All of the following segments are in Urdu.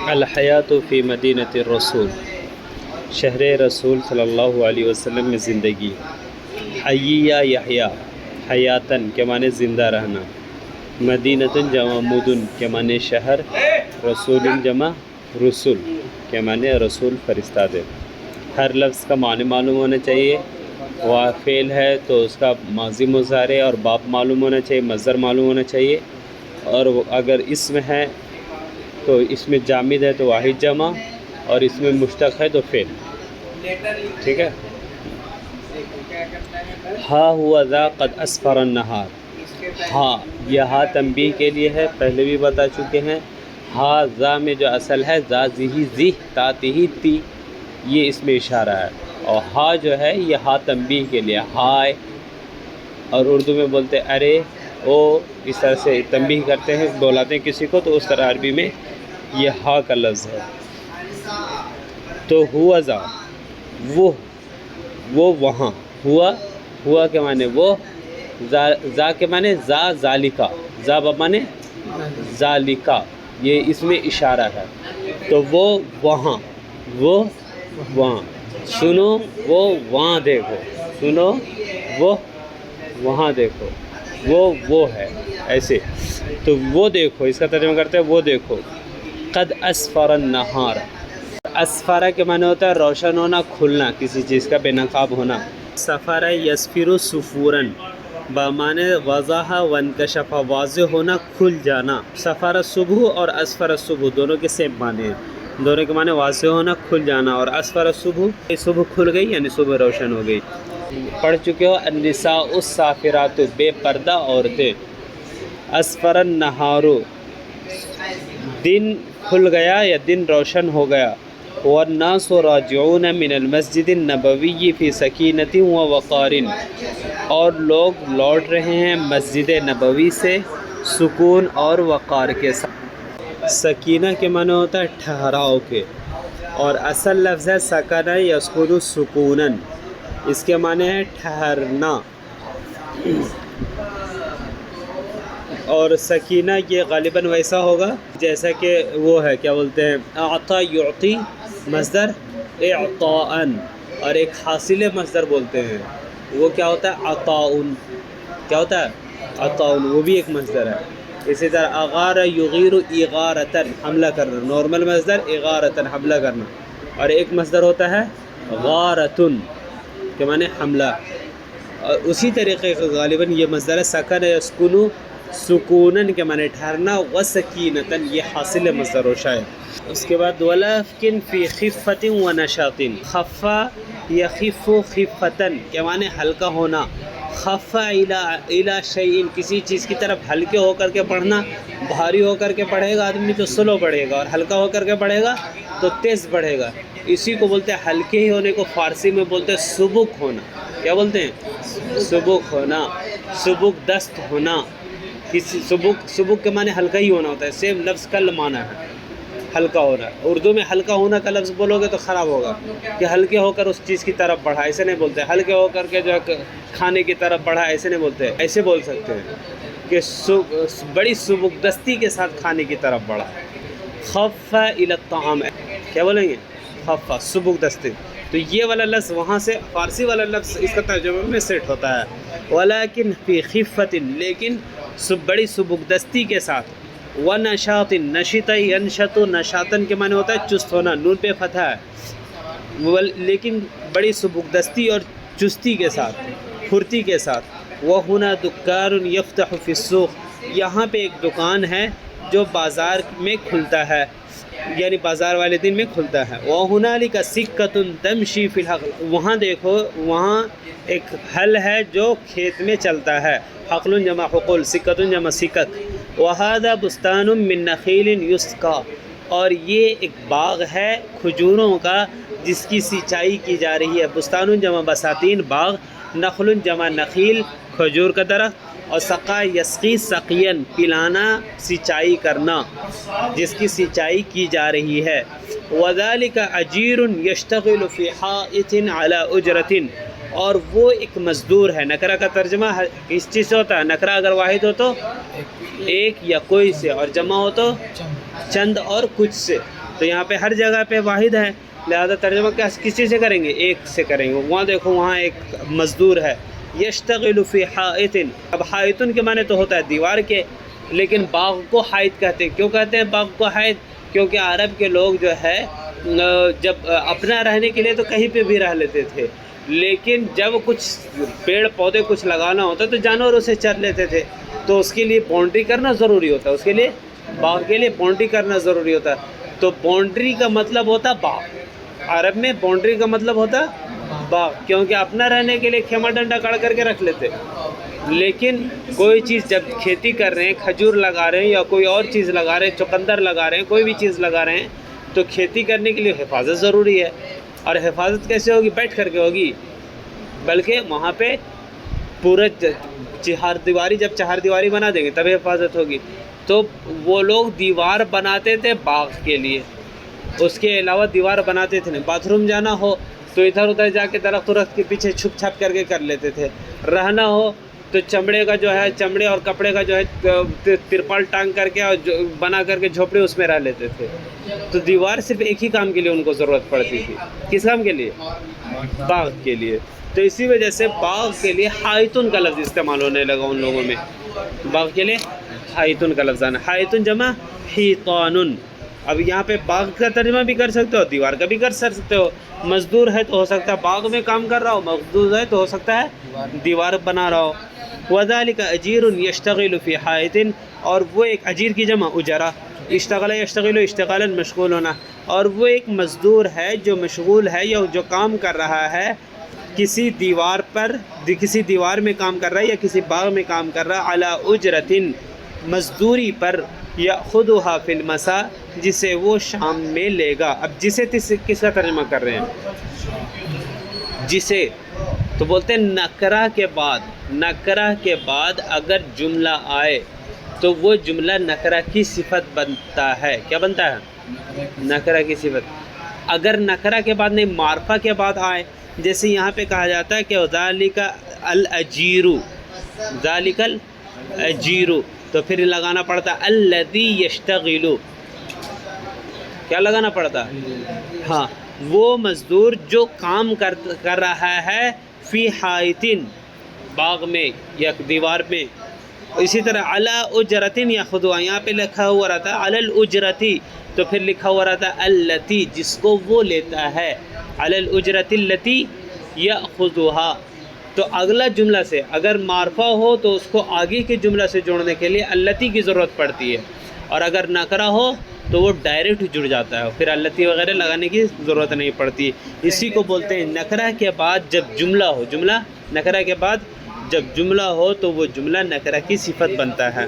الحیات فی مدینۃ الرسول، شہر رسول صلی اللہ علیہ وسلم میں زندگی۔ حییہ یحییٰ، حیاتن کے معنی زندہ رہنا، مدینۃ جمع مدن کے معنی شہر، رسول جمع رسول کے معنی رسول فرستادے۔ ہر لفظ کا معنی معلوم ہونا چاہیے، فعل ہے تو اس کا ماضی مضارع اور باب معلوم ہونا چاہیے، مصدر معلوم ہونا چاہیے، اور اگر اسم ہے تو اس میں جامد ہے تو واحد جمع، اور اس میں مشتق ہے تو فعل، ٹھیک ہے۔ ہا ہوا ذا قد اسفر النہار، ہاں یہ ہا تنبیہ کے لیے ہے، پہلے بھی بتا چکے ہیں۔ ہا ذا میں جو اصل ہے ذا ذی ذی تا تی تی، یہ اس میں اشارہ ہے، اور ہا جو ہے یہ ہا تنبیہ کے لیے، ہائے، اور اردو میں بولتے ارے او، اس طرح سے تنبیہ کرتے ہیں، بلاتے ہیں کسی کو، تو اس طرح عربی میں یہ ہا کا لفظ ہے۔ تو ہوا ذا، وہ وہاں، ہوا کے معنی وہ، ذا کے معنی ذا ذالکا، ذا بمعنی ذالکا، یہ اس میں اشارہ ہے۔ تو وہ وہاں، سنو وہ وہاں دیکھو، سنو وہ وہاں دیکھو، وہ ہے ایسے، تو وہ دیکھو، اس کا ترجمہ کرتے ہیں وہ دیکھو۔ قد اسفر النہار، اسفرہ کے معنی ہوتا ہے روشن ہونا، کھلنا، کسی چیز کا بے نقاب ہونا۔ سفر یسفر سفوراً، بمعنی وضح وانکشف، واضح ہونا، کھل جانا۔ سفر الصبح اور اسفر الصبح دونوں کے سیم معنی ہیں، دونوں کے معنی واضح ہونا، کھل جانا، اور اسفر الصبح، صبح کھل گئی یعنی صبح روشن ہو گئی۔ پڑھ چکے ہو النساء السافرات، بے پردہ عورتیں۔ اسفر النہار، دن کھل گیا یا دن روشن ہو گیا۔ والناس راجعون من المسجد النبوی فی سکینۃ ووقار، اور لوگ لوٹ رہے ہیں مسجد نبوی سے سکون اور وقار کے ساتھ۔ سکینہ کے معنی ہوتا ہے ٹھہراؤ کے، اور اصل لفظ ہے سکن یسکن سکوناً، اس کے معنی ہے ٹھہرنا۔ اور سکینہ یہ غالباً ویسا ہوگا جیسا کہ وہ ہے، کیا بولتے ہیں، اعطا یعطی مصدر اعطاءً، اور ایک حاصل مصدر بولتے ہیں، وہ کیا ہوتا ہے، عطاءً، کیا ہوتا ہے، عطاءً، وہ بھی ایک مصدر ہے۔ اسی طرح اغار یغیر اغارةً، حملہ کرنا، نارمل مصدر اغارةً، حملہ کرنا، اور ایک مصدر ہوتا ہے غارةً کہ معنی حملہ، اور اسی طریقے کا غالباً یہ مصدر ہے سکن یسکن سکوناً کے معنی ٹھہرنا، وسکینةً یہ حاصل مصدر و شاید۔ اس کے بعد ولکن فی خفۃ ونشاط، خفا یخف خفتاً کے معنی ہلکا ہونا، خف الی شیء کسی چیز کی طرف ہلکے ہو کر کے پڑھنا، بھاری ہو کر کے پڑھے گا آدمی تو سلو پڑھے گا، اور ہلکا ہو کر کے پڑھے گا تو تیز پڑھے گا۔ اسی کو بولتے ہیں ہلکے ہی ہونے کو فارسی میں بولتے ہیں سبک ہونا، کیا بولتے ہیں، سبک ہونا، سبک دست ہونا۔ کسی سبک کے معنی ہلکا ہی ہونا ہوتا ہے، سیم لفظ کل معنی ہے ہلکا ہونا۔ اردو میں ہلکا ہونا کا لفظ بولو گے تو خراب ہوگا کہ ہلکے ہو کر اس چیز کی طرف بڑھا، ایسے نہیں بولتے، ہلکے ہو کر کے جو ہے کھانے کی طرف بڑھا، ایسے نہیں بولتے، ایسے بول سکتے ہیں کہ بڑی سبک دستی کے ساتھ کھانے کی طرف بڑھا۔ خف الی الطعام، کیا بولیں گے، خف سبک دستی، تو یہ والا لفظ وہاں سے فارسی والا لفظ اس کا ترجمہ میں سیٹ ہوتا ہے۔ ولیکن فی خفۃ، لیکن بڑی سبک دستی کے ساتھ، ونشاط، نشط ینشط، نشاطن کے معنی ہوتا ہے چست ہونا، نون پہ فتح ہے، لیکن بڑی سبک دستی اور چستی کے ساتھ، پھرتی کے ساتھ۔ وہنا دکان یفتح فی السوق، یہاں پہ ایک دکان ہے جو بازار میں کھلتا ہے، یعنی بازار والے دن میں کھلتا ہے۔ وہنالک سکۃ تمشی فی الحقل، وہاں دیکھو وہاں ایک ہل ہے جو کھیت میں چلتا ہے، حقل جمع حقل، سکۃ جمع سکت۔ وہذا بستان من نخیل یسقی، اور یہ ایک باغ ہے کھجوروں کا جس کی سینچائی کی جا رہی ہے۔ بستان جمع بساتین باغ، نخل جمع نخیل کھجور کا درخت، اور سقا یسقی سقین پلانا، سینچائی کرنا، جس کی سینچائی کی جا رہی ہے۔ وذالک اجیر یشتغل فی حائط علی اجرۃ، اور وہ ایک مزدور ہے۔ نکرہ کا ترجمہ کس چیز سے ہوتا ہے، نکرہ اگر واحد ہو تو ایک یا کوئی سے، اور جمع ہو تو چند اور کچھ سے، تو یہاں پہ ہر جگہ پہ واحد ہے، لہذا ترجمہ کس چیز سے کریں گے؟ ایک سے کریں گے۔ وہاں دیکھو وہاں ایک مزدور ہے، یشتغل فی حائط، اب حائط کے معنی تو ہوتا ہے دیوار کے، لیکن باغ کو حائط کہتے ہیں۔ کیوں کہتے ہیں باغ کو حائط؟ کیونکہ عرب کے لوگ جو ہے جب اپنا رہنے کے لیے تو کہیں پہ بھی رہ لیتے تھے، لیکن جب کچھ پیڑ پودے کچھ لگانا ہوتا تو جانوروں سے چر لیتے تھے، تو اس کے لیے باؤنڈری کرنا ضروری ہوتا ہے، اس کے لیے باغ کے لیے باؤنڈری کرنا ضروری ہوتا ہے۔ تو باؤنڈری کا مطلب ہوتا باغ، عرب میں باؤنڈری کا مطلب ہوتا باغ، کیونکہ اپنا رہنے کے لیے خیمہ ڈنڈا کڑ کر کے رکھ لیتے، لیکن کوئی چیز جب کھیتی کر رہے ہیں، کھجور لگا رہے ہیں یا کوئی اور چیز لگا رہے ہیں، چقندر لگا رہے ہیں، کوئی بھی چیز لگا رہے ہیں، تو کھیتی کرنے کے لیے حفاظت ضروری ہے۔ اور حفاظت کیسے ہوگی؟ بیٹھ کر کے ہوگی، بلکہ وہاں پہ پورا چہار دیواری، جب چہار دیواری بنا دیں گے تب حفاظت ہوگی۔ تو وہ لوگ دیوار بناتے تھے باغ کے لیے، اس کے علاوہ دیوار بناتے تھے نہیں۔ باتھ روم جانا ہو تو ادھر ادھر جا کے درخت کے پیچھے چھپ چھپ کر کے کر لیتے تھے، رہنا ہو تو چمڑے کا جو ہے، چمڑے اور کپڑے کا جو ہے ترپال ٹانگ کر کے اور بنا کر کے جھوپڑے اس میں رہ لیتے تھے۔ تو دیوار صرف ایک ہی کام کے لیے ان کو ضرورت پڑتی تھی، کس کام کے لیے؟ باغ کے لیے۔ تو اسی وجہ سے باغ کے لیے حائطن کا لفظ استعمال ہونے لگا ان لوگوں میں، باغ کے لیے حائطن کا لفظ آنا، حائطن جمع حیطان۔ اب یہاں پہ باغ کا ترجمہ بھی کر سکتے ہو، دیوار کا بھی کر سکتے ہو۔ مزدور ہے تو ہو سکتا ہے باغ میں کام کر رہا ہو، مزدور ہے تو ہو سکتا ہے دیوار بنا رہا ہو۔ وذالک اجیر یشتغل فی حائط، اور وہ ایک اجیر کی جمع اجرا، اشتغل یشتغل اشتغالا مشغول ہونا، اور وہ ایک مزدور ہے جو مشغول ہے یا جو کام کر رہا ہے کسی دیوار پر، کسی دیوار میں کام کر رہا ہے یا کسی باغ میں کام کر رہا ہے، علی اجرۃ، مزدوری پر، یأخذھا فی المساء، جسے وہ شام میں لے گا۔ اب جسے کس کا ترجمہ کر رہے ہیں؟ جسے تو بولتے ہیں نکرہ کے بعد، نکرہ کے بعد اگر جملہ آئے تو وہ جملہ نکرہ کی صفت بنتا ہے۔ کیا بنتا ہے؟ نکرہ کی صفت۔ اگر نکرہ کے بعد نہیں، معرفہ کے بعد آئے، جیسے یہاں پہ کہا جاتا ہے کہ ذالک الاجیر، ذالک الاجیر، تو پھر لگانا پڑتا الذی یشتغل، کیا لگانا پڑتا؟ ہاں، وہ مزدور جو کام کر رہا ہے فی حائط، باغ میں یا دیوار میں۔ اسی طرح علی اجرۃ یاخذھا، یہاں پہ لکھا ہوا رہتا علی الاجرۃ، تو پھر لکھا ہوا رہتا التی، جس کو وہ لیتا ہے، علی الاجرۃ التی یاخذھا۔ تو اگلا جملہ سے اگر معرفہ ہو تو اس کو آگے کے جملہ سے جوڑنے کے لیے التی کی ضرورت پڑتی ہے، اور اگر نکرہ ہو تو وہ ڈائریکٹ جڑ جاتا ہے، پھر التی وغیرہ لگانے کی ضرورت نہیں پڑتی۔ اسی کو بولتے ہیں نکرہ کے بعد جب جملہ ہو، جملہ نکرہ کے بعد جب جملہ ہو تو وہ جملہ نکرہ کی صفت بنتا ہے۔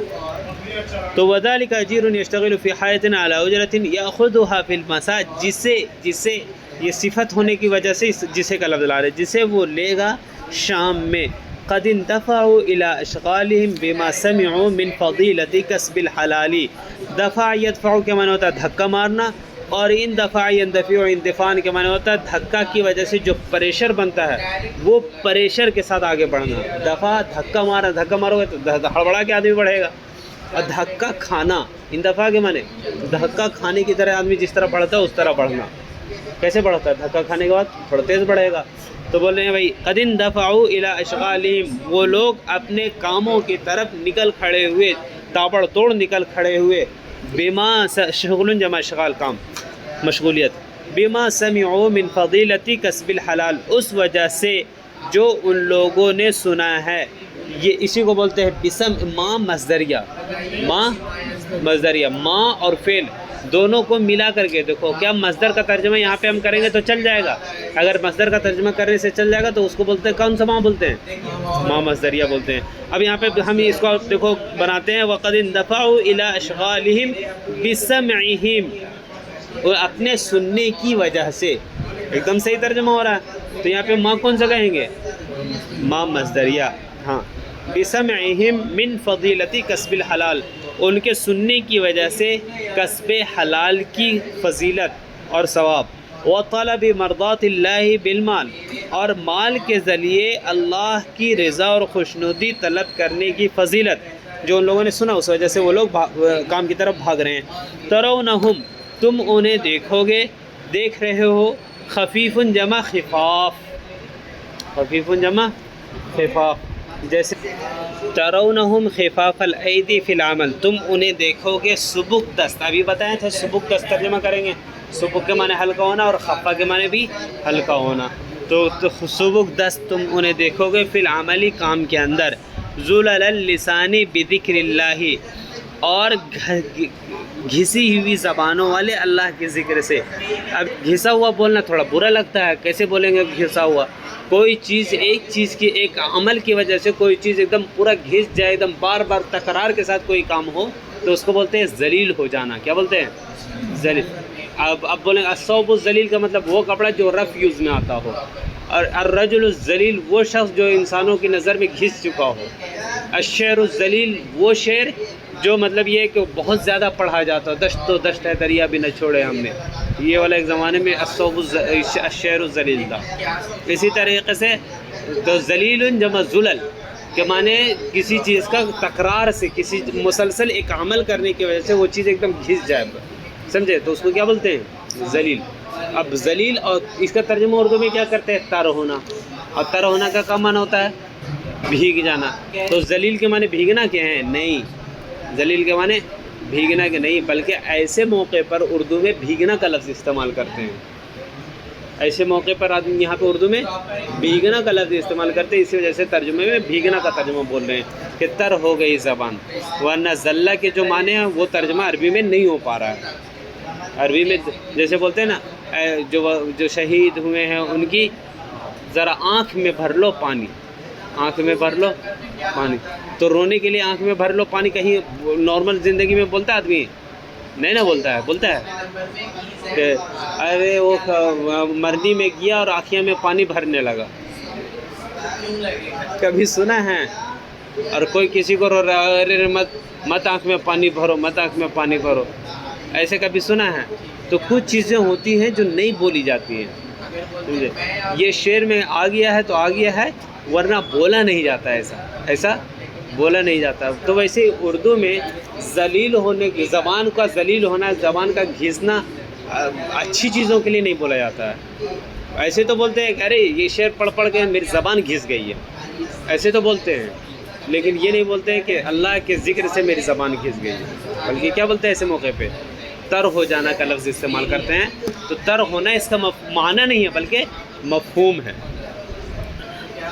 تو وذالک اجیر یشتغل فی حائط علی اجرۃ یاخذھا فی المساء، جسے یہ صفت ہونے کی وجہ سے جسے کا لفظ لا رہے، جسے وہ لے گا شام میں۔ قد اندفعوا الى اشغالهم بما سمعوا من فضیلۃ کسب الحلال، دفع یدفع کے معنی ہوتا ہے دھکا مارنا، اور اندفع یندفع اندفاع کے معنی ہوتا ہے دھکا کی وجہ سے جو پریشر بنتا ہے وہ پریشر کے ساتھ آگے بڑھنا۔ دفع دھکا مارا، دھکا مارو گے تو ہڑبڑا کے آدمی بڑھے گا، اور دھکا کھانا، اندفاع کے معنی دھکا کھانے کی طرح آدمی جس طرح بڑھتا ہے اس طرح بڑھنا۔ کیسے بڑھتا ہے؟ دھکا کھانے کے بعد تھوڑا تیز بڑھے گا۔ تو بول رہے ہیں بھائی قد اندفعوا الی اشغالہم، وہ لوگ اپنے کاموں کی طرف نکل کھڑے ہوئے، تابڑ توڑ نکل کھڑے ہوئے، بما، شغل جمع اشغال کام، مشغولیت، بما سمعوا من فضیلۃ کسب الحلال، اس وجہ سے جو ان لوگوں نے سنا ہے، یہ اسی کو بولتے ہیں بسم، ماں مصدریہ، ماں مصدریہ، ماں اور فعل دونوں کو ملا کر کے دیکھو، کیا مصدر کا ترجمہ یہاں پہ ہم کریں گے تو چل جائے گا؟ اگر مصدر کا ترجمہ کرنے سے چل جائے گا تو اس کو بولتے ہیں کون سا ماں بولتے ہیں؟ ماں مصدریہ بولتے ہیں۔ اب یہاں پہ ہم اس کو دیکھو بناتے ہیں وقد اندفعوا الی اشغالہم بسمعہم، اور اپنے سننے کی وجہ سے، ایک دم صحیح ترجمہ ہو رہا ہے۔ تو یہاں پہ ماں کون سا کہیں گے؟ ماں مصدریہ، ہاں، بسمعہم من فضیلۃ کسب الحلال، ان کے سننے کی وجہ سے کسب حلال کی فضیلت اور ثواب، وطلب مرضات اللہ بالمال، اور مال کے ذریعے اللہ کی رضا اور خوشنودی طلب کرنے کی فضیلت، جو ان لوگوں نے سنا اس وجہ سے وہ لوگ کام کی طرف بھاگ رہے ہیں۔ ترونہم تم انہیں دیکھو گے، دیکھ رہے ہو، خفیف جمع خفاف، خفیف جمع خفاف، جیسے ترونہم خفاف الایدی فی العمل، تم انہیں دیکھو گے سبک دست، ابھی بتائیں تھے سبک دست ترجمہ کریں گے، سبک کے معنی ہلکا ہونا اور خفا کے معنی بھی ہلکا ہونا، تو سبک دست تم انہیں دیکھو گے فی العملی کام کے اندر، ذلل اللسان بذکر اللہ، اور گھسی ہوئی زبانوں والے اللہ کے ذکر سے۔ اب گھسا ہوا بولنا تھوڑا برا لگتا ہے، کیسے بولیں گے گھسا ہوا؟ کوئی چیز ایک چیز کی ایک عمل کی وجہ سے کوئی چیز ایک دم پورا گھس جائے، ایک دم بار بار تکرار کے ساتھ کوئی کام ہو تو اس کو بولتے ہیں ذلیل ہو جانا۔ کیا بولتے ہیں؟ ذلیل۔ اب بولیں گے الثوب الذلیل کا مطلب وہ کپڑا جو رف یوز میں آتا ہو، اور الرجل الذلیل وہ شخص جو انسانوں کی نظر میں گھس چکا ہو، الشعر الذلیل وہ شعر جو مطلب یہ ہے کہ بہت زیادہ پڑھا جاتا ہو، دشت و دشت ہے دریا بھی نہ چھوڑے ہم نے، یہ والا ایک زمانے میں الشعر الذلیل تھا۔ اسی طریقے سے تو ذلیل جمع ذلل کہ معنی کسی چیز کا تکرار سے، کسی مسلسل ایک عمل کرنے کی وجہ سے وہ چیز ایک دم گھس جائے، سمجھے؟ تو اس کو کیا بولتے ہیں؟ ذلیل۔ اب ذلیل اور اس کا ترجمہ اردو میں کیا کرتے ہیں؟ تر ہونا، اور تر ہونا کا کیا معنی ہوتا ہے؟ بھیگ جانا۔ تو ذلیل کے معنی بھیگنا کیا ہے؟ نہیں، ذلیل کے معنی بھیگنا کے نہیں، بلکہ ایسے موقع پر اردو میں بھیگنا کا لفظ استعمال کرتے ہیں، ایسے موقع پر آدمی یہاں پہ اردو میں بھیگنا کا لفظ استعمال کرتے ہیں، اسی وجہ سے ترجمے میں بھیگنا کا ترجمہ بول رہے ہیں کہ تر ہو گئی زبان، ورنہ ذلہ کے جو معنی ہیں وہ ترجمہ عربی میں نہیں ہو پا رہا ہے۔ عربی میں جیسے بولتے ہیں نا جو شہید ہوئے ہیں ان کی ذرا آنکھ میں بھر لو پانی، آنکھ میں بھر لو پانی، تو رونے کے لیے آنکھ میں بھر لو پانی کہیں نارمل زندگی میں بولتا ہے آدمی؟ نہیں نا بولتا ہے، بولتا ہے کہ ارے وہ مرنی میں گیا اور آنکھیں میں پانی بھرنے لگا، کبھی سنا ہے؟ اور کوئی کسی کو ارے مت آنکھ میں پانی بھرو، مت آنکھ میں پانی بھرو، ایسے کبھی سنا ہے؟ تو کچھ چیزیں ہوتی ہیں جو نہیں بولی جاتی ہیں، سمجھے؟ یہ شعر میں آ گیا ہے تو آ گیا ہے، ورنہ بولا نہیں جاتا، ایسا بولا نہیں جاتا۔ تو ویسے اردو میں ذلیل ہونے کی، زبان کا ذلیل ہونا، زبان کا گھسنا اچھی چیزوں کے لیے نہیں بولا جاتا ہے۔ ایسے تو بولتے ہیں کہ ارے یہ شعر پڑھ پڑھ کے میری زبان گھس گئی ہے، ایسے تو بولتے ہیں، لیکن یہ نہیں بولتے ہیں کہ اللہ کے ذکر سے میری زبان گھس گئی ہے، بلکہ کیا بولتے ہیں ایسے موقع پہ؟ تر ہو جانا کا لفظ استعمال کرتے ہیں۔ تو تر ہونا اس کا معنی نہیں ہے بلکہ مفہوم ہے۔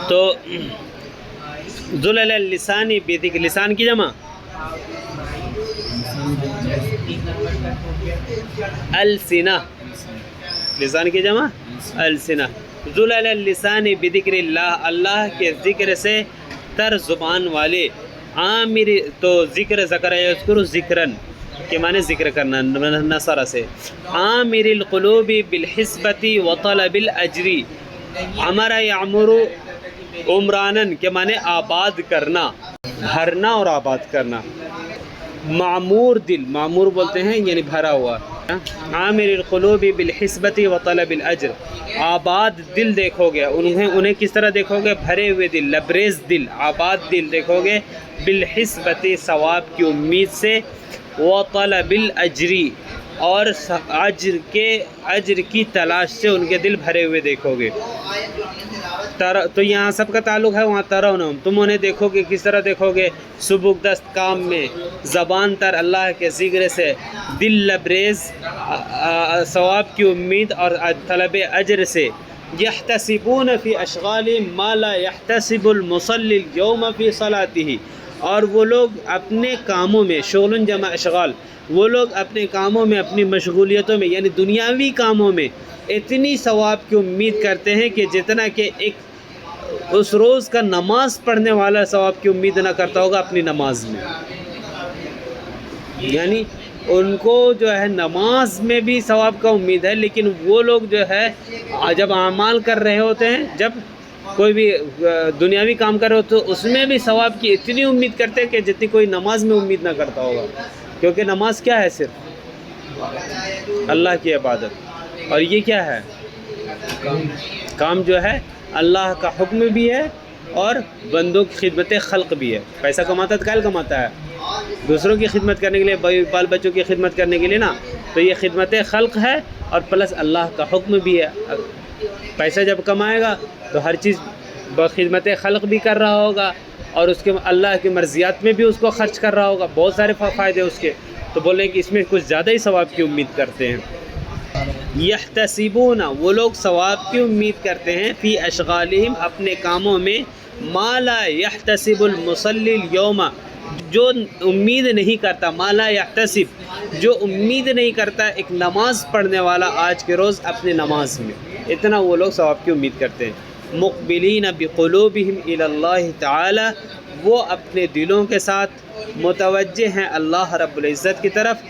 تو ذلل اللسان بذکر، لسان کی جمع السنہ، لسان کی جمع السنہ، ذلل اللسان بذکر اللہ، اللہ کے ذکر سے تر زبان والے، عامر تو ذکر ذکر یذکر ذکرن کے معنی ذکر کرنا نصر سے، عامر القلوب بالحسبۃ وطلب الاجر، عمر یعمر عمرانن کے معنی آباد کرنا، بھرنا اور آباد کرنا، معمور دل، معمور بولتے ہیں یعنی بھرا ہوا، عامر القلوب بالحسبۃ وطلب الاجر، آباد دل دیکھو گے، انہیں کس طرح دیکھو گے؟ بھرے ہوئے دل، لبریز دل، آباد دل دیکھو گے، بالحسبۃ ثواب کی امید سے، وطلب الاجر اور اجر کی تلاش سے ان کے دل بھرے ہوئے دیکھو گے۔ تو یہاں سب کا تعلق ہے، وہاں ترونہم تم انہیں دیکھو گے، کس طرح دیکھو گے؟ سبک دست کام میں، زبان تر اللہ کے ذکر سے، دل لبریز ثواب کی امید اور طلب اجر سے، یحتسبون فی اشغال ما لا یحتسب المصلی اليوم فی صلاتہ، اور وہ لوگ اپنے کاموں میں، شغل جمع اشغال، وہ لوگ اپنے کاموں میں، اپنی مشغولیتوں میں یعنی دنیاوی کاموں میں اتنی ثواب کی امید کرتے ہیں کہ جتنا کہ ایک اس روز کا نماز پڑھنے والا ثواب کی امید نہ کرتا ہوگا اپنی نماز میں، یعنی ان کو جو ہے نماز میں بھی ثواب کا امید ہے، لیکن وہ لوگ جو ہے جب اعمال کر رہے ہوتے ہیں، جب کوئی بھی دنیاوی کام کر رہے ہو تو اس میں بھی ثواب کی اتنی امید کرتے ہیں کہ جتنی کوئی نماز میں امید نہ کرتا ہوگا، کیونکہ نماز کیا ہے؟ صرف اللہ کی عبادت، اور یہ کیا ہے؟ کام جو ہے اللہ کا حکم بھی ہے اور بندوں کی خدمت خلق بھی ہے. پیسہ کماتا ہے تو کیا کماتا ہے؟ دوسروں کی خدمت کرنے کے لیے، بال بچوں کی خدمت کرنے کے لیے نا. تو یہ خدمت خلق ہے اور پلس اللہ کا حکم بھی ہے. پیسہ جب کمائے گا تو ہر چیز بخدمت خلق بھی کر رہا ہوگا اور اس کے اللہ کی مرضیات میں بھی اس کو خرچ کر رہا ہوگا. بہت سارے فائدے اس کے. تو بولیں کہ اس میں کچھ زیادہ ہی ثواب کی امید کرتے ہیں. یحتسبون، وہ لوگ ثواب کی امید کرتے ہیں، فی اشغالہم، اپنے کاموں میں، ما لا یحتسب المصلی اليوم، جو امید نہیں کرتا، ما لا یحتسب، جو امید نہیں کرتا ایک نماز پڑھنے والا آج کے روز اپنے نماز میں، اتنا وہ لوگ ثواب کی امید کرتے ہیں. مقبلین بقلوبہم الی اللہ تعالی، وہ اپنے دلوں کے ساتھ متوجہ ہیں اللہ رب العزت کی طرف.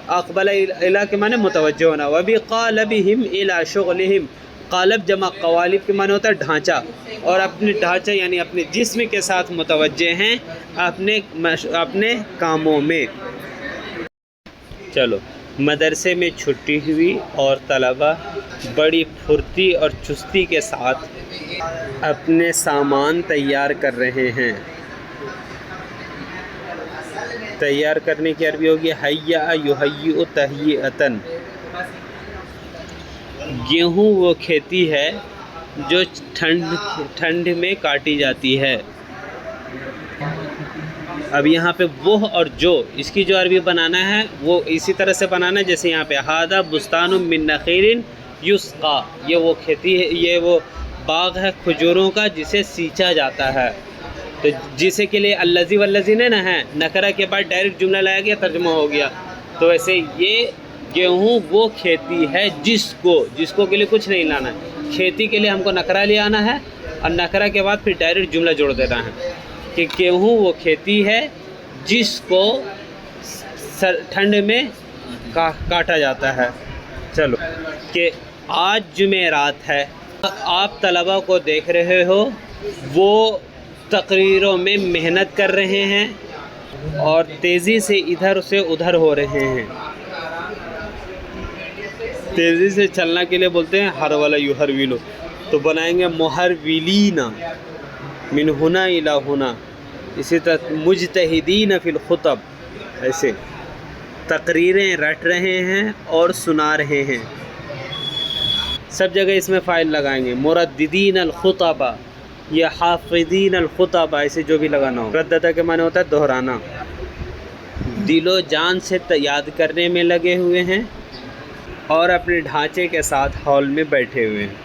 اقبل الی کے معنی متوجہ ہونا. وبقالبہم الی شغلہم، قالب جمع قوالب کے معنی ہوتا ہے ڈھانچہ، اور اپنے ڈھانچہ یعنی اپنے جسم کے ساتھ متوجہ ہیں اپنے کاموں میں. چلو، مدرسے میں چھٹی ہوئی اور طلبہ بڑی پھرتی اور چستی کے ساتھ اپنے سامان تیار کر رہے ہیں. تیار کرنے کی عربی ہوگی حیّا یحیّ تہیئۃً. گیہوں وہ کھیتی ہے جو ٹھنڈ میں کاٹی جاتی ہے. اب یہاں پہ وہ اور جو، اس کی جو عربی بنانا ہے وہ اسی طرح سے بنانا ہے جیسے یہاں پہ ھذا بستان من نخیل یسقی، یہ وہ کھیتی ہے، یہ وہ باغ ہے کھجوروں کا جسے سینچا جاتا ہے. تو جسے کے لیے الذی والذین نہ ہے، نکرہ کے بعد ڈائریکٹ جملہ لایا گیا، ترجمہ ہو گیا. تو ایسے یہ گیہوں وہ کھیتی ہے جس کو کے لیے کچھ نہیں لانا ہے. کھیتی کے لیے ہم کو نکرہ لے آنا ہے اور نکرہ کے بعد پھر ڈائریکٹ جملہ جوڑ دینا ہے کہ گیہوں وہ کھیتی ہے جس کو ٹھنڈ میں کاٹا جاتا ہے. چلو، کہ آج جمعرات ہے، آپ طلبہ کو دیکھ رہے ہو وہ تقریروں میں محنت کر رہے ہیں اور تیزی سے ادھر سے ادھر ہو رہے ہیں. تیزی سے چلنا کے لیے بولتے ہیں ہر والا یحرولو، تو بنائیں گے محرولیین من ہنا الی ہنا. اسی طرح مجتہدین فی الخطب، ایسے تقریریں رٹ رہے ہیں اور سنا رہے ہیں. سب جگہ اس میں فاعل لگائیں گے. مرددین الخطبہ یا حافظین الخطبہ، ایسے جو بھی لگانا ہو. رددہ کے معنی ہوتا ہے دہرانا. دل و جان سے یاد کرنے میں لگے ہوئے ہیں اور اپنے ڈھانچے کے ساتھ ہال میں بیٹھے ہوئے ہیں.